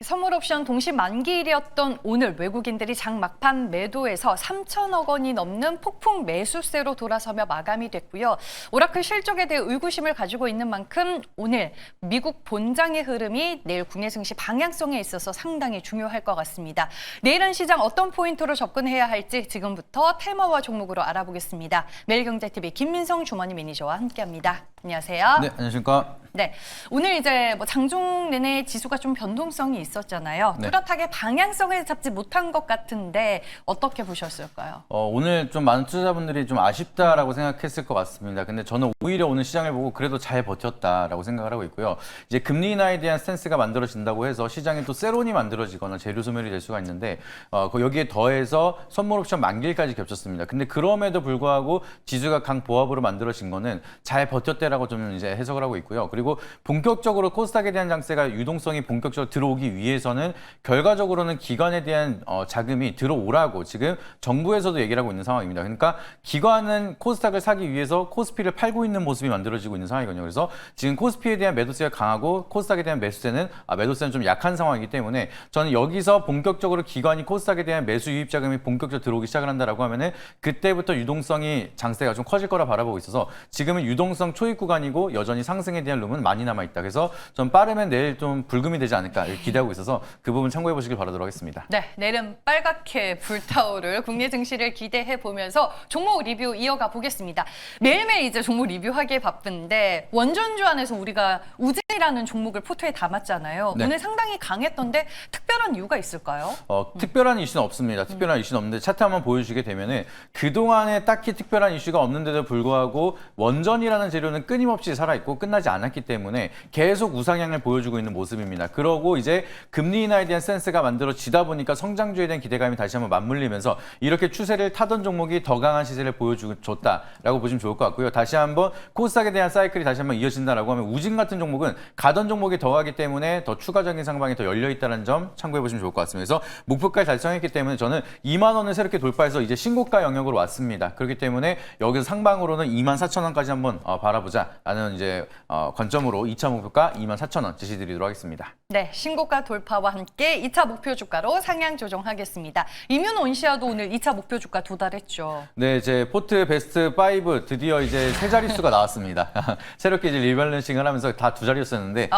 선물 옵션 동시 만기일이었던 오늘 외국인들이 장 막판 매도에서 3천억 원이 넘는 폭풍 매수세로 돌아서며 마감이 됐고요. 오라클 실적에 대해 의구심을 가지고 있는 만큼 오늘 미국 본장의 흐름이 내일 국내 증시 방향성에 있어서 상당히 중요할 것 같습니다. 내일은 시장 어떤 포인트로 접근해야 할지 지금부터 테마와 종목으로 알아보겠습니다. 매일경제TV 김민성 주머니 매니저와 함께합니다. 안녕하세요. 네, 안녕하십니까. 네, 오늘 이제 장중 내내 지수가 좀 변동성이 있었잖아요. 네. 뚜렷하게 방향성을 잡지 못한 것 같은데 어떻게 보셨을까요? 오늘 좀 많은 투자자분들이 좀 아쉽다라고 생각했을 것 같습니다. 근데 저는 오히려 오늘 시장을 보고 그래도 잘 버텼다라고 생각을 하고 있고요. 이제 금리 인하에 대한 스탠스가 만들어진다고 해서 시장에 또 세론이 만들어지거나 재료 소멸이 될 수가 있는데 여기에 더해서 선물 옵션 만기일까지 겹쳤습니다. 근데 그럼에도 불구하고 지수가 강보합으로 만들어진 거는 잘 버텼다라고 좀 이제 해석을 하고 있고요. 그리고 본격적으로 코스닥에 대한 장세가 유동성이 본격적으로 들어오기 위해서는 결과적으로는 기관에 대한 자금이 들어오라고 지금 정부에서도 얘기를 하고 있는 상황입니다. 그러니까 기관은 코스닥을 사기 위해서 코스피를 팔고 있는 모습이 만들어지고 있는 상황이거든요. 그래서 지금 코스피에 대한 매도세가 강하고 코스닥에 대한 매수세는 좀 약한 상황이기 때문에 저는 여기서 본격적으로 기관이 코스닥에 대한 매수 유입 자금이 본격적으로 들어오기 시작을 한다라고 하면은 그때부터 유동성이 장세가 좀 커질 거라 바라보고 있어서 지금은 유동성 초입 구간이고 여전히 상승에 대한 룸은 많이 남아있다. 그래서 좀 빠르면 내일 좀 불금이 되지 않을까 기대하고 있어서 그 부분 참고해 보시길 바라도록 하겠습니다. 네, 내일은 빨갛게 불타오를 국내 증시를 기대해 보면서 종목 리뷰 이어가 보겠습니다. 매일매일 이제 종목 리뷰하기에 바쁜데 원전주 안에서 우리가 우진이라는 종목을 포트에 담았잖아요. 네. 오늘 상당히 강했던데 특별한 이유가 있을까요? 특별한 이슈는 없습니다. 특별한 이슈는 없는데 차트 한번 보여주게 되면은 그동안에 딱히 특별한 이슈가 없는데도 불구하고 원전이라는 재료는 끊임없이 살아있고 끝나지 않았기 때문에 계속 우상향을 보여주고 있는 모습입니다. 그러고 이제 금리 인하에 대한 센스가 만들어지다 보니까 성장주에 대한 기대감이 다시 한번 맞물리면서 이렇게 추세를 타던 종목이 더 강한 시세를 보여줬다라고 보시면 좋을 것 같고요. 다시 한번 코스닥에 대한 사이클이 다시 한번 이어진다라고 하면 우진 같은 종목은 가던 종목이 더 가기 때문에 더 추가적인 상방이 더 열려있다는 점 참고해 보시면 좋을 것 같습니다. 그래서 목표가를 달성했기 때문에 저는 2만 원을 새롭게 돌파해서 이제 신고가 영역으로 왔습니다. 그렇기 때문에 여기서 상방으로는 24,000원까지 한번 바라보자라는 이제 관점으로 2차 목표가 24,000원 지시드리도록 하겠습니다. 네, 신고가 돌파와 함께 2차 목표 주가로 상향 조정하겠습니다. 이뮤노온시아도 오늘 2차 목표 주가 도달했죠. 네, 제 포트 베스트 5 드디어 이제 세 자릿수가 나왔습니다. 새롭게 이제 리밸런싱을 하면서 다 두 자리였었는데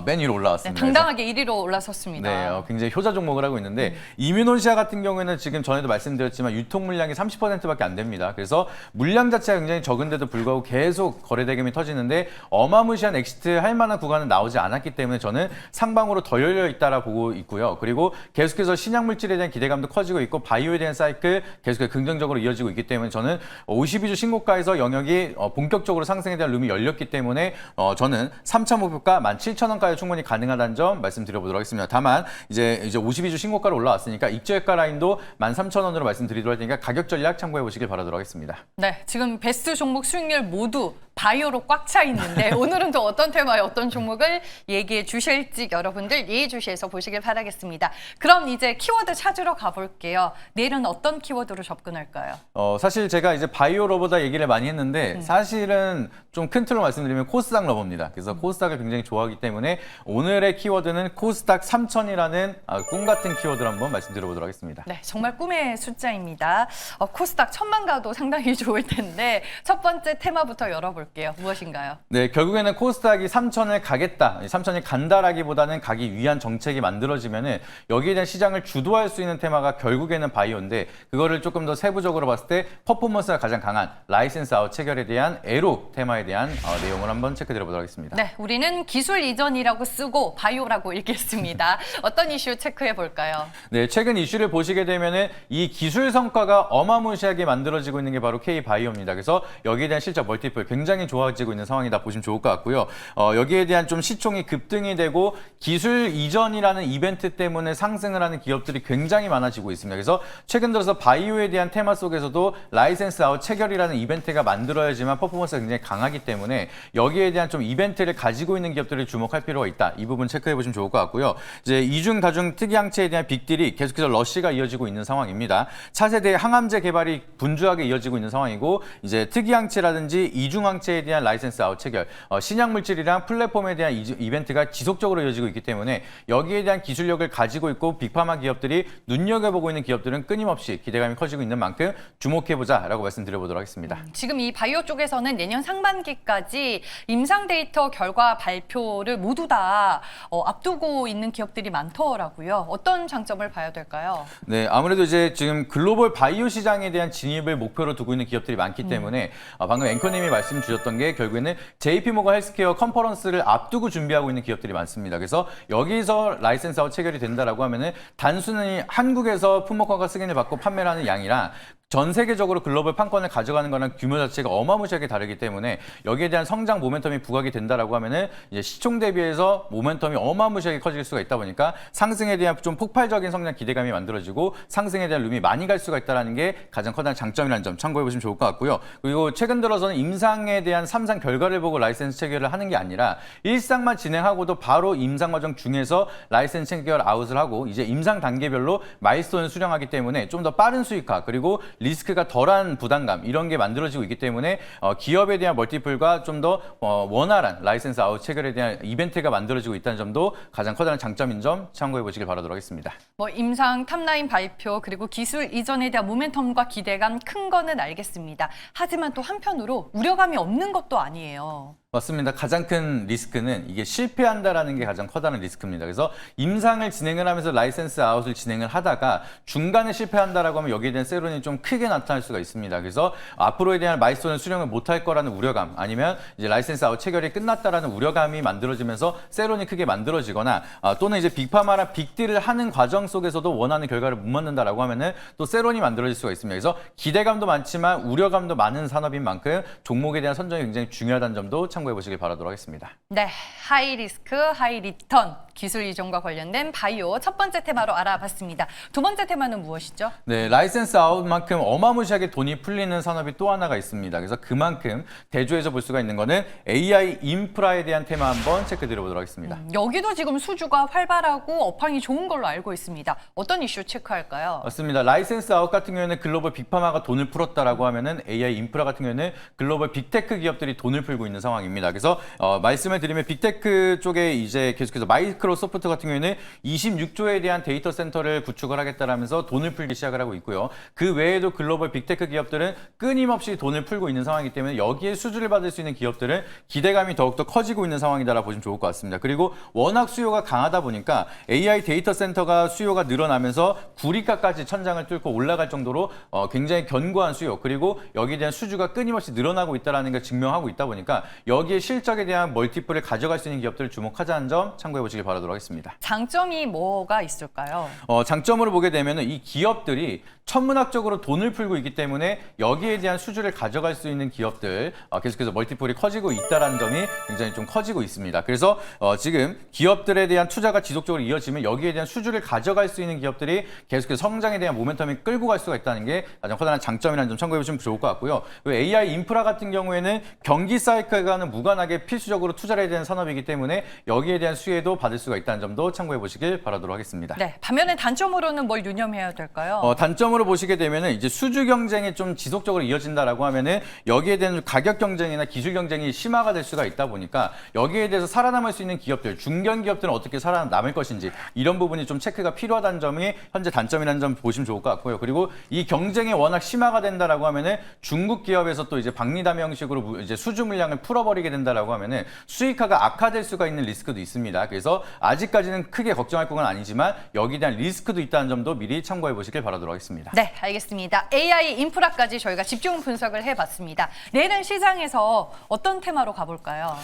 맨 위로 올라왔습니다. 네, 당당하게 1위로 올라섰습니다. 네, 굉장히 효자 종목을 하고 있는데 이뮤노온시아 같은 경우에는 지금 전에도 말씀드렸지만 유통 물량이 30%밖에 안 됩니다. 그래서 물량 자체가 굉장히 적은데도 불구하고 계속 거래 대금이 터지는데 어마무시한 엑시트 할 만한 구간은 나오지 않았기 때문에 저는 상방으로 더 열려 있다라 보고 있고요. 그리고 계속해서 신약 물질에 대한 기대감도 커지고 있고 바이오에 대한 사이클 계속해서 긍정적으로 이어지고 있기 때문에 저는 52주 신고가에서 영역이 본격적으로 상승에 대한 룸이 열렸기 때문에 저는 3차 목표가 17,000원까지 충분히 가능하다는 점 말씀드려보도록 하겠습니다. 다만 이제 52주 신고가로 올라왔으니까 익저가 라인도 13,000원으로 말씀드리도록 할 테니까 가격 전략 참고해 보시길 바라도록 하겠습니다. 네, 지금 베스트 종목 수익률 모두 바이오로 꽉 차 있는데 오늘은 또 어떤 테마에 어떤 종목을 얘기해 주실지 여러분들 예의주시해서 보시길 바라겠습니다. 그럼 이제 키워드 찾으러 가볼게요. 내일은 어떤 키워드로 접근할까요? 사실 제가 이제 바이오 러버다 얘기를 많이 했는데 사실은 좀 큰 틀로 말씀드리면 코스닥 러버입니다. 그래서 코스닥을 굉장히 좋아하기 때문에 오늘의 키워드는 코스닥 3000이라는 꿈 같은 키워드를 한번 말씀드려보도록 하겠습니다. 네, 정말 꿈의 숫자입니다. 코스닥 1000만 가도 상당히 좋을 텐데 첫 번째 테마부터 열어볼게요. 무엇인가요? 네, 결국에는 코스닥이 3000을 가겠다, 3000이 간다라기보다는 가기 위한 정책이 만들어지면은 여기에 대한 시장을 주도할 수 있는 테마가 결국에는 바이오인데 그거를 조금 더 세부적으로 봤을 때 퍼포먼스가 가장 강한 라이센스 아웃 체결에 대한 에로 테마에 대한 내용을 한번 체크드려보도록 하겠습니다. 네, 우리는 기술 이전이라고 쓰고 바이오라고 읽겠습니다. 어떤 이슈 체크해 볼까요? 네, 최근 이슈를 보시게 되면은 이 기술 성과가 어마무시하게 만들어지고 있는 게 바로 K바이오입니다. 그래서 여기에 대한 실적 멀티플 굉장히 좋아지고 있는 상황이다 보시면 좋을 것 같고요. 여기에 대한 좀 시총이 급등이 되고 기술 이전이라는 이벤트 때문에 상승을 하는 기업들이 굉장히 많아지고 있습니다. 그래서 최근 들어서 바이오에 대한 테마 속에서도 라이센스 아웃 체결이라는 이벤트가 만들어야지만 퍼포먼스가 굉장히 강하기 때문에 여기에 대한 좀 이벤트를 가지고 있는 기업들을 주목할 필요가 있다. 이 부분 체크해 보시면 좋을 것 같고요. 이제 이중 다중 특이항체에 대한 빅딜이 계속해서 러시가 이어지고 있는 상황입니다. 차세대 항암제 개발이 분주하게 이어지고 있는 상황이고 이제 특이항체라든지 이중항체에 대한 라이센스 아웃 체결, 신약 물질이랑 플랫폼에 대한 이벤트가 지속적으로 이어지고 있기 때문에 여기에 대한 기술력을 가지고 있고 빅파마 기업들이 눈여겨보고 있는 기업들은 끊임없이 기대감이 커지고 있는 만큼 주목해보자라고 말씀드려보도록 하겠습니다. 지금 이 바이오 쪽에서는 내년 상반기까지 임상 데이터 결과 발표를 모두 다 앞두고 있는 기업들이 많더라고요. 어떤 장점을 봐야 될까요? 네, 아무래도 이제 지금 글로벌 바이오 시장에 대한 진입을 목표로 두고 있는 기업들이 많기 때문에 방금 앵커님이 말씀 주셨던 게 결국에는 JP모건 헬스케어 컨퍼런스를 앞두고 준비하고 있는 기업들이 많습니다. 그래서 여기서 라이센스아웃 체결이 된다라고 하면은 단순히 한국에서 품목허가 승인을 받고 판매를 하는 양이랑 전 세계적으로 글로벌 판권을 가져가는 거랑 규모 자체가 어마무시하게 다르기 때문에 여기에 대한 성장 모멘텀이 부각이 된다라고 하면은 이제 시총 대비해서 모멘텀이 어마무시하게 커질 수가 있다 보니까 상승에 대한 좀 폭발적인 성장 기대감이 만들어지고 상승에 대한 룸이 많이 갈 수가 있다는 게 가장 커다란 장점이라는 점 참고해 보시면 좋을 것 같고요. 그리고 최근 들어서는 임상에 대한 3상 결과를 보고 라이센스 체결을 하는 게 아니라 1상만 진행하고도 바로 임상 과정 중에서 라이센스 체결 아웃을 하고 이제 임상 단계별로 마일스톤을 수령하기 때문에 좀 더 빠른 수익화 그리고 리스크가 덜한 부담감 이런 게 만들어지고 있기 때문에 기업에 대한 멀티플과 좀 더 원활한 라이센스 아웃 체결에 대한 이벤트가 만들어지고 있다는 점도 가장 커다란 장점인 점 참고해 보시길 바라도록 하겠습니다. 임상 탑라인 발표 그리고 기술 이전에 대한 모멘텀과 기대감 큰 거는 알겠습니다. 하지만 또 한편으로 우려감이 없는 것도 아니에요. 맞습니다. 가장 큰 리스크는 이게 실패한다라는 게 가장 커다란 리스크입니다. 그래서 임상을 진행을 하면서 라이센스 아웃을 진행을 하다가 중간에 실패한다라고 하면 여기에 대한 세론이 좀 크게 나타날 수가 있습니다. 그래서 앞으로에 대한 마일스톤을 수령을 못할 거라는 우려감 아니면 이제 라이센스 아웃 체결이 끝났다라는 우려감이 만들어지면서 세론이 크게 만들어지거나 또는 이제 빅파마랑 빅딜을 하는 과정 속에서도 원하는 결과를 못 만든다라고 하면은 또 세론이 만들어질 수가 있습니다. 그래서 기대감도 많지만 우려감도 많은 산업인 만큼 종목에 대한 선정이 굉장히 중요하다는 점도 참고해 보시길 바라도록 하겠습니다. 네, 하이 리스크, 하이 리턴 기술 이전과 관련된 바이오 첫 번째 테마로 알아봤습니다. 두 번째 테마는 무엇이죠? 네, 라이센스 아웃만큼 어마무시하게 돈이 풀리는 산업이 또 하나가 있습니다. 그래서 그만큼 대조해서 볼 수가 있는 거는 AI 인프라에 대한 테마 한번 체크해 드려보도록 하겠습니다. 여기도 지금 수주가 활발하고 업황이 좋은 걸로 알고 있습니다. 어떤 이슈 체크할까요? 맞습니다. 라이센스 아웃 같은 경우에는 글로벌 빅파마가 돈을 풀었다라고 하면은 AI 인프라 같은 경우에는 글로벌 빅테크 기업들이 돈을 풀고 있는 상황입니다. 그래서 말씀을 드리면 빅테크 쪽에 이제 계속해서 마이크로소프트 같은 경우에는 26조에 대한 데이터 센터를 구축을 하겠다라면서 돈을 풀기 시작을 하고 있고요. 그 외에도 글로벌 빅테크 기업들은 끊임없이 돈을 풀고 있는 상황이기 때문에 여기에 수주를 받을 수 있는 기업들은 기대감이 더욱더 커지고 있는 상황이다라고 보시면 좋을 것 같습니다. 그리고 워낙 수요가 강하다 보니까 AI 데이터 센터가 수요가 늘어나면서 구리가까지 천장을 뚫고 올라갈 정도로 굉장히 견고한 수요 그리고 여기에 대한 수주가 끊임없이 늘어나고 있다는 걸 증명하고 있다 보니까 여기에 실적에 대한 멀티플을 가져갈 수 있는 기업들을 주목하자는 점 참고해 보시길 바라도록 하겠습니다. 장점이 뭐가 있을까요? 장점으로 보게 되면 이 기업들이 천문학적으로 돈을 풀고 있기 때문에 여기에 대한 수주를 가져갈 수 있는 기업들 계속해서 멀티플이 커지고 있다는 점이 굉장히 좀 커지고 있습니다. 그래서 지금 기업들에 대한 투자가 지속적으로 이어지면 여기에 대한 수주를 가져갈 수 있는 기업들이 계속해서 성장에 대한 모멘텀이 끌고 갈 수가 있다는 게 가장 커다란 장점이라는 점 참고해 보시면 좋을 것 같고요. AI 인프라 같은 경우에는 경기 사이클과는 무관하게 필수적으로 투자를 해야 되는 산업이기 때문에 여기에 대한 수혜도 받을 수가 있다는 점도 참고해 보시길 바라도록 하겠습니다. 네, 반면에 단점으로는 뭘 유념해야 될까요? 단점으로 보시게 되면은 이제 수주 경쟁이 좀 지속적으로 이어진다라고 하면은 여기에 대한 가격 경쟁이나 기술 경쟁이 심화가 될 수가 있다 보니까 여기에 대해서 살아남을 수 있는 기업들, 중견 기업들은 어떻게 살아남을 것인지 이런 부분이 좀 체크가 필요하다는 점이 현재 단점이라는 점 보시면 좋을 것 같고요. 그리고 이 경쟁이 워낙 심화가 된다라고 하면은 중국 기업에서 또 이제 박리담 형식으로 이제 수주 물량을 풀어버리게 된다라고 하면은 수익화가 악화될 수가 있는 리스크도 있습니다. 그래서 아직까지는 크게 걱정할 건 아니지만 여기에 대한 리스크도 있다는 점도 미리 참고해 보시길 바라도록 하겠습니다. 네, 알겠습니다. AI 인프라까지 저희가 집중 분석을 해봤습니다. 내일은 시장에서 어떤 테마로 가볼까요?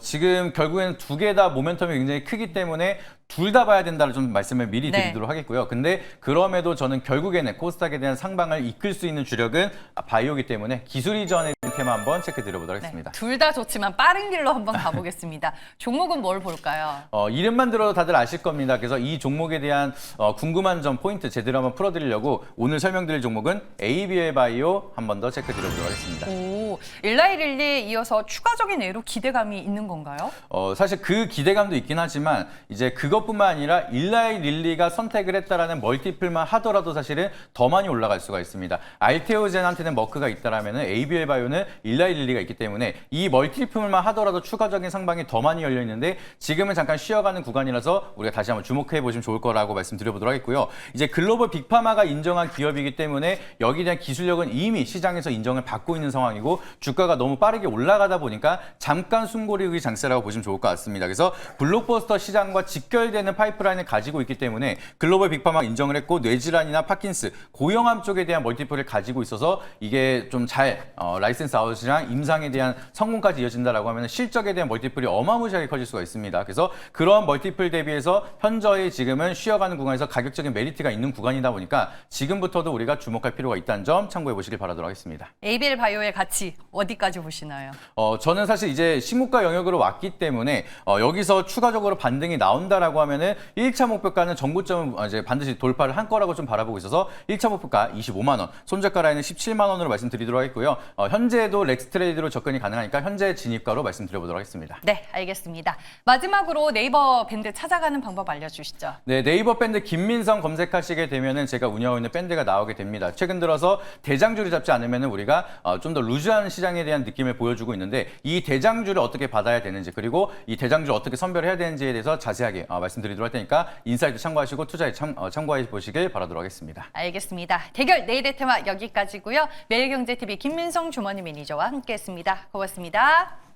지금 결국에는 두 개 다 모멘텀이 굉장히 크기 때문에 둘 다 봐야 된다는 좀 말씀을 미리 드리도록 하겠고요. 근데 그럼에도 저는 결국에는 코스닥에 대한 상방을 이끌 수 있는 주력은 바이오이기 때문에 기술 이전에 대한 테마 한번 체크 드려보도록 하겠습니다. 둘 다 좋지만 빠른 길로 한번 가보겠습니다. 종목은 뭘 볼까요? 이름만 들어도 다들 아실 겁니다. 그래서 이 종목에 대한 궁금한 점 포인트 제대로 한번 풀어드리려고 오늘 설명드릴 종목은 ABL 바이오 한 번 더 체크 드려보도록 하겠습니다. 오, 일라이릴리에 이어서 추가적인 애로 기대감이 있는 건가요? 사실 그 기대감도 있긴 하지만 이제 그것뿐만 아니라 일라이 릴리가 선택을 했다라는 멀티플만 하더라도 사실은 더 많이 올라갈 수가 있습니다. 알테오젠한테는 머크가 있다라면은 ABL 바이오는 일라일리가 있기 때문에 이 멀티플만 하더라도 추가적인 상방이 더 많이 열려 있는데 지금은 잠깐 쉬어가는 구간이라서 우리가 다시 한번 주목해 보시면 좋을 거라고 말씀드려보도록 하겠고요. 이제 글로벌 빅파마가 인정한 기업이기 때문에 여기에 대한 기술력은 이미 시장에서 인정을 받고 있는 상황이고 주가가 너무 빠르게 올라가다 보니까 잠깐 숨고르기 장세라고 보시면 좋을 것 같습니다. 그래서 블록버스터 시장과 직결되는 파이프라인을 가지고 있기 때문에 글로벌 빅파마 인정을 했고 뇌질환이나 파킨스, 고형암 쪽에 대한 멀티플을 가지고 있어서 이게 좀 잘 라이센스 아웃이랑 임상에 대한 성공까지 이어진다라고 하면 실적에 대한 멀티플이 어마무시하게 커질 수가 있습니다. 그래서 그런 멀티플 대비해서 현저히 지금은 쉬어가는 구간에서 가격적인 메리트가 있는 구간이다 보니까 지금부터도 우리가 주목할 필요가 있다는 점 참고해 보시길 바라도록 하겠습니다. 에이빌 바이오의 가치 어디까지 보시나요? 저는 사실 이제 신고가 영역으로 왔기 때문에 여기서 추가적으로 반등이 나온다라고 하면은 1차 목표가는 전고점은 이제 반드시 돌파를 한 거라고 좀 바라보고 있어서 1차 목표가 25만 원, 손저가 라인은 17만 원으로 말씀드리도록 하겠고요. 현재도 렉스 트레이드로 접근이 가능하니까 현재 진입가로 말씀드려보도록 하겠습니다. 네, 알겠습니다. 마지막으로 네이버 밴드 찾아가는 방법 알려주시죠. 네, 네이버 밴드 김민성 검색하시게 되면은 제가 운영하고 있는 밴드가 나오게 됩니다. 최근 들어서 대장주를 잡지 않으면은 우리가 좀 더 루즈한 시장에 대한 느낌을 보여주고 있는데 이 대장주를 어떻게 받아야 되는지 그리고 이 대장주를 어떻게 선별해야 되는지에 대해서 자세하게 말씀드리도록 할 테니까 인사이트 참고하시고 투자에 참고해 보시길 바라도록 하겠습니다. 알겠습니다. 대결 내일의 테마 여기까지고요. 매일경제TV 김민성 주머니 매니저와 함께했습니다. 고맙습니다.